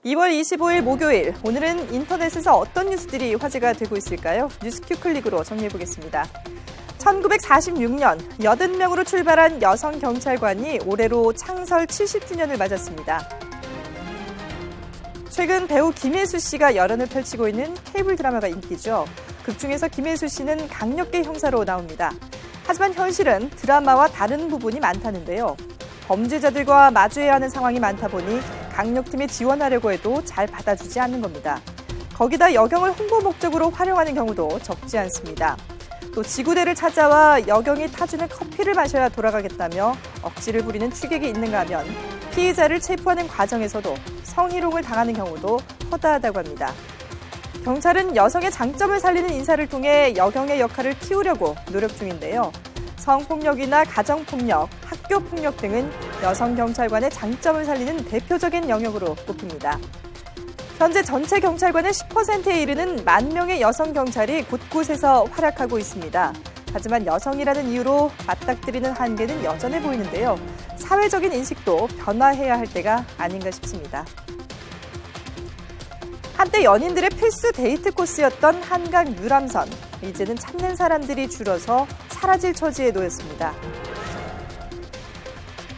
2월 25일 목요일, 오늘은 인터넷에서 어떤 뉴스들이 화제가 되고 있을까요? 뉴스큐 클릭으로 정리해보겠습니다. 1946년 80명으로 출발한 여성 경찰관이 올해로 창설 70주년을 맞았습니다. 최근 배우 김혜수 씨가 열연을 펼치고 있는 케이블 드라마가 인기죠. 극 중에서 김혜수 씨는 강력계 형사로 나옵니다. 하지만 현실은 드라마와 다른 부분이 많다는데요. 범죄자들과 마주해야 하는 상황이 많다 보니 강력팀에 지원하려고 해도 잘 받아주지 않는 겁니다. 거기다 여경을 홍보 목적으로 활용하는 경우도 적지 않습니다. 또 지구대를 찾아와 여경이 타주는 커피를 마셔야 돌아가겠다며 억지를 부리는 취객이 있는가 하면 피해자를 체포하는 과정에서도 성희롱을 당하는 경우도 허다하다고 합니다. 경찰은 여성의 장점을 살리는 인사를 통해 여경의 역할을 키우려고 노력 중인데요. 성폭력이나 가정폭력, 학교폭력 등은 여성 경찰관의 장점을 살리는 대표적인 영역으로 꼽힙니다. 현재 전체 경찰관의 10%에 이르는 10,000명의 여성 경찰이 곳곳에서 활약하고 있습니다. 하지만 여성이라는 이유로 맞닥뜨리는 한계는 여전해 보이는데요. 사회적인 인식도 변화해야 할 때가 아닌가 싶습니다. 한때 연인들의 필수 데이트 코스였던 한강 유람선, 이제는 찾는 사람들이 줄어서 사라질 처지에 놓였습니다.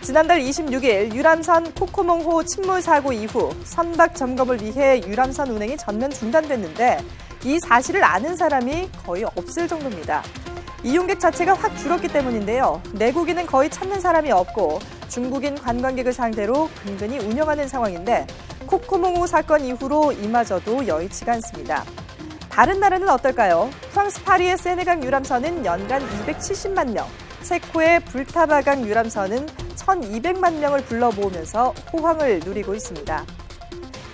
지난달 26일 유람선 코코몽호 침몰 사고 이후 선박 점검을 위해 유람선 운행이 전면 중단됐는데 이 사실을 아는 사람이 거의 없을 정도입니다. 이용객 자체가 확 줄었기 때문인데요. 내국인은 거의 찾는 사람이 없고 중국인 관광객을 상대로 근근히 운영하는 상황인데 코코몽호 사건 이후로 이마저도 여의치가 않습니다. 다른 나라는 어떨까요? 프랑스 파리의 세네강 유람선은 연간 270만 명, 체코의 불타바강 유람선은 1,200만 명을 불러 모으면서 호황을 누리고 있습니다.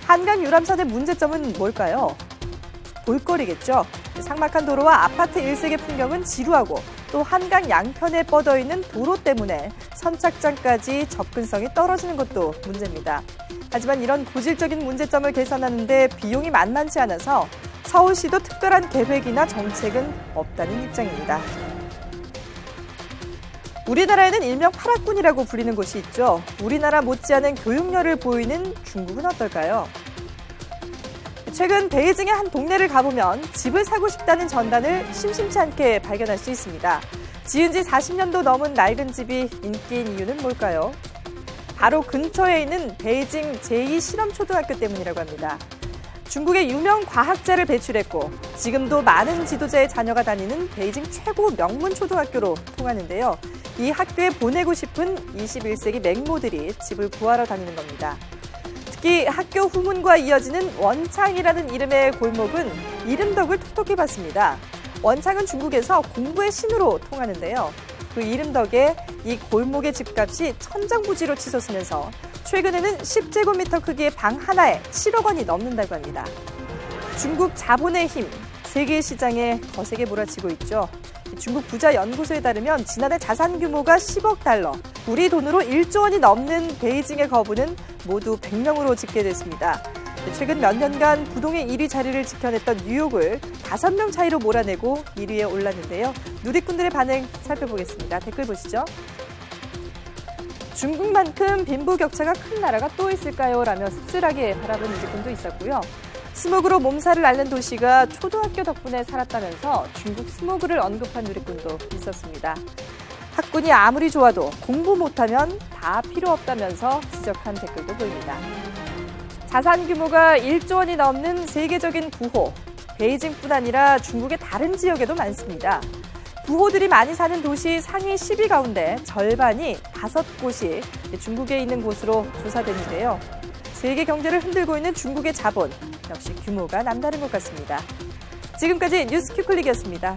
한강 유람선의 문제점은 뭘까요? 볼거리겠죠. 삭막한 도로와 아파트 일색의 풍경은 지루하고 또 한강 양편에 뻗어 있는 도로 때문에 선착장까지 접근성이 떨어지는 것도 문제입니다. 하지만 이런 고질적인 문제점을 개선하는데 비용이 만만치 않아서 서울시도 특별한 계획이나 정책은 없다는 입장입니다. 우리나라에는 일명 파라군이라고 불리는 곳이 있죠. 우리나라 못지않은 교육열을 보이는 중국은 어떨까요? 최근 베이징의 한 동네를 가보면 집을 사고 싶다는 전단을 심심치 않게 발견할 수 있습니다. 지은 지 40년도 넘은 낡은 집이 인기인 이유는 뭘까요? 바로 근처에 있는 베이징 제2실험초등학교 때문이라고 합니다. 중국의 유명 과학자를 배출했고 지금도 많은 지도자의 자녀가 다니는 베이징 최고 명문 초등학교로 통하는데요. 이 학교에 보내고 싶은 21세기 맹모들이 집을 구하러 다니는 겁니다. 특히 학교 후문과 이어지는 원창이라는 이름의 골목은 이름 덕을 톡톡히 받습니다. 원창은 중국에서 공부의 신으로 통하는데요. 그 이름 덕에 이 골목의 집값이 천정부지로 치솟으면서 최근에는 10제곱미터 크기의 방 하나에 7억 원이 넘는다고 합니다. 중국 자본의 힘, 세계 시장에 거세게 몰아치고 있죠. 중국 부자 연구소에 따르면 지난해 자산 규모가 10억 달러, 우리 돈으로 1조 원이 넘는 베이징의 거부는 모두 100명으로 집계됐습니다. 최근 몇 년간 부동의 1위 자리를 지켜냈던 뉴욕을 5명 차이로 몰아내고 1위에 올랐는데요. 누리꾼들의 반응 살펴보겠습니다. 댓글 보시죠. 중국만큼 빈부격차가 큰 나라가 또 있을까요? 라며 씁쓸하게 바라본 누리꾼도 있었고요. 스모그로 몸살을 앓는 도시가 초등학교 덕분에 살았다면서 중국 스모그를 언급한 누리꾼도 있었습니다. 학군이 아무리 좋아도 공부 못하면 다 필요 없다면서 지적한 댓글도 보입니다. 자산 규모가 1조 원이 넘는 세계적인 부호, 베이징뿐 아니라 중국의 다른 지역에도 많습니다. 부호들이 많이 사는 도시 상위 10위 가운데 절반이 5곳이 중국에 있는 곳으로 조사됐는데요. 세계 경제를 흔들고 있는 중국의 자본, 역시 규모가 남다른 것 같습니다. 지금까지 뉴스큐 클릭이었습니다.